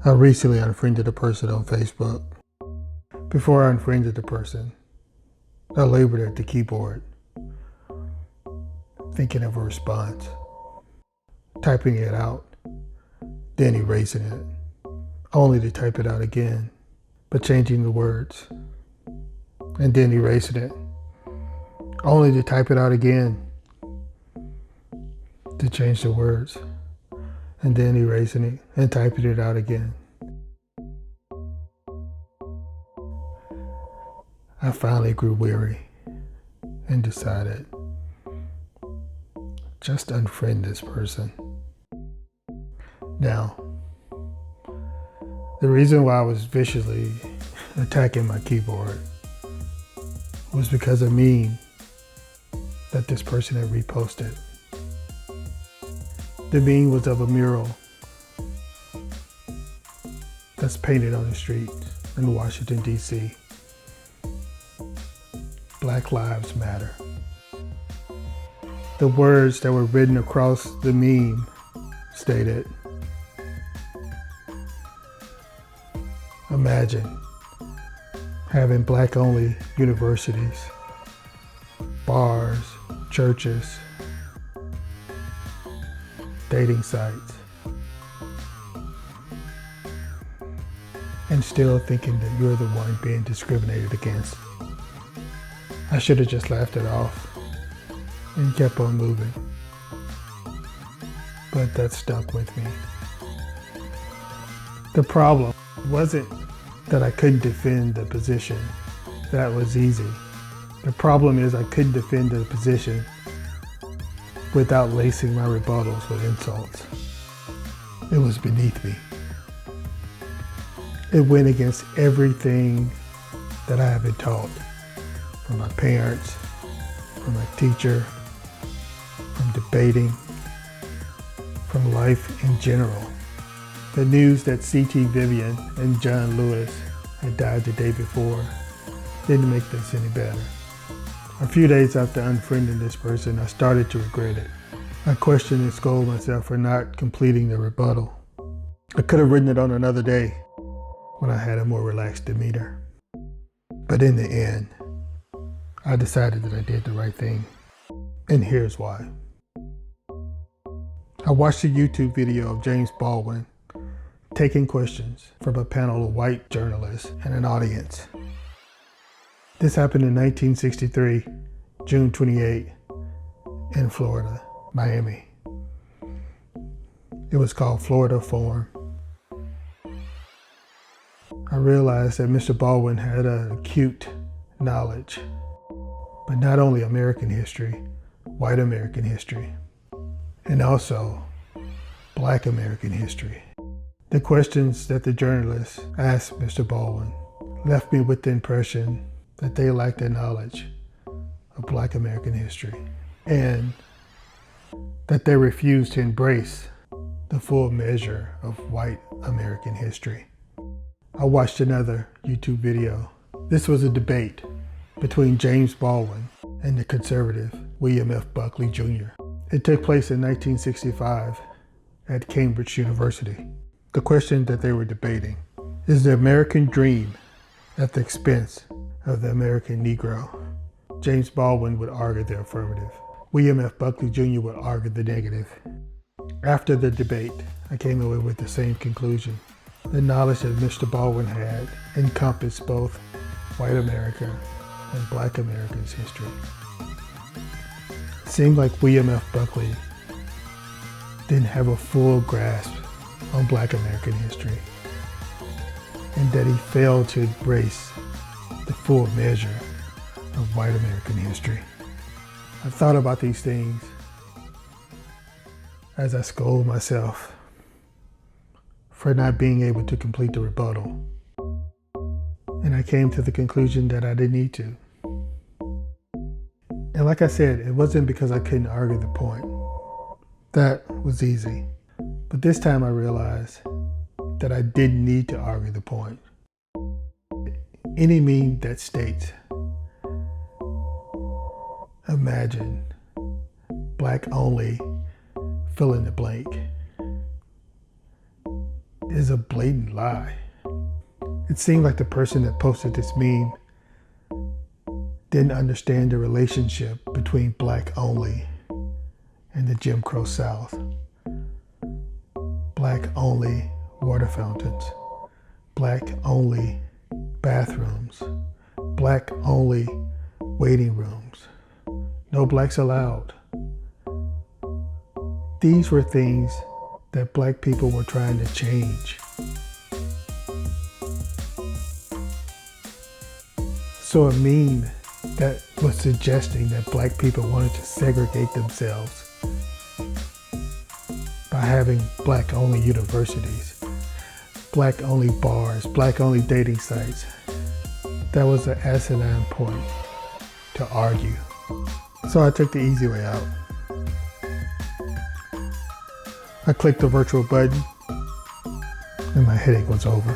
I recently unfriended a person on Facebook. Before I unfriended the person, I labored at the keyboard, thinking of a response, typing it out, then erasing it, only to type it out again, but changing the words, and then erasing it, only to type it out again, to change the words, and then erasing it and typing it out again. I finally grew weary and decided, just unfriend this person. Now, the reason why I was viciously attacking my keyboard was because of a meme that this person had reposted. The meme was of a mural that's painted on the street in Washington, D.C. Black Lives Matter. The words that were written across the meme stated, imagine having black-only universities, bars, churches, dating sites, and still thinking that you're the one being discriminated against. I should have just laughed it off and kept on moving, but that stuck with me. The problem wasn't that I couldn't defend the position. That was easy. The problem is I couldn't defend the position without lacing my rebuttals with insults. It was beneath me. It went against everything that I have been taught from my parents, from my teacher, from debating, from life in general. The news that C.T. Vivian and John Lewis had died the day before didn't make this any better. A few days after unfriending this person, I started to regret it. I questioned and scolded myself for not completing the rebuttal. I could have written it on another day when I had a more relaxed demeanor. But in the end, I decided that I did the right thing. And here's why. I watched a YouTube video of James Baldwin taking questions from a panel of white journalists and an audience. This happened in 1963, June 28, in Florida, Miami. It was called Florida Forum. I realized that Mr. Baldwin had an acute knowledge, but not only American history, white American history, and also Black American history. The questions that the journalists asked Mr. Baldwin left me with the impression that they lacked the knowledge of Black American history and that they refused to embrace the full measure of white American history. I watched another YouTube video. This was a debate between James Baldwin and the conservative William F. Buckley Jr. It took place in 1965 at Cambridge University. The question that they were debating is the American dream at the expense of the American Negro. James Baldwin would argue the affirmative. William F. Buckley Jr. would argue the negative. After the debate, I came away with the same conclusion. The knowledge that Mr. Baldwin had encompassed both white America and Black Americans' history. It seemed like William F. Buckley didn't have a full grasp on Black American history, and that he failed to embrace the full measure of white American history. I thought about these things as I scolded myself for not being able to complete the rebuttal. And I came to the conclusion that I didn't need to. And like I said, it wasn't because I couldn't argue the point. That was easy. But this time I realized that I didn't need to argue the point. Any meme that states, imagine black only, fill in the blank, is a blatant lie. It seemed like the person that posted this meme didn't understand the relationship between black only and the Jim Crow South. Black only water fountains, black only bathrooms, black only waiting rooms, no blacks allowed. These were things that black people were trying to change. So a meme that was suggesting that black people wanted to segregate themselves by having black-only universities, black-only bars, black-only dating sites. That was an asinine point to argue. So I took the easy way out. I clicked the virtual button and my headache was over.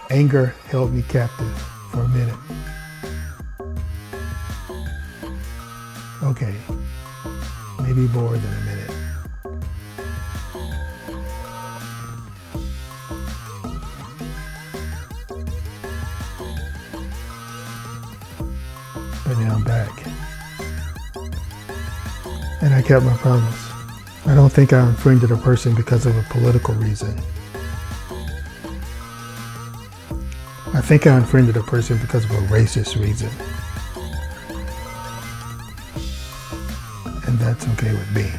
Anger held me captive for a minute. Okay, maybe more than a minute. But now I'm back. And I kept my promise. I don't think I unfriended a person because of a political reason. I think I unfriended a person because of a racist reason. And that's okay with me.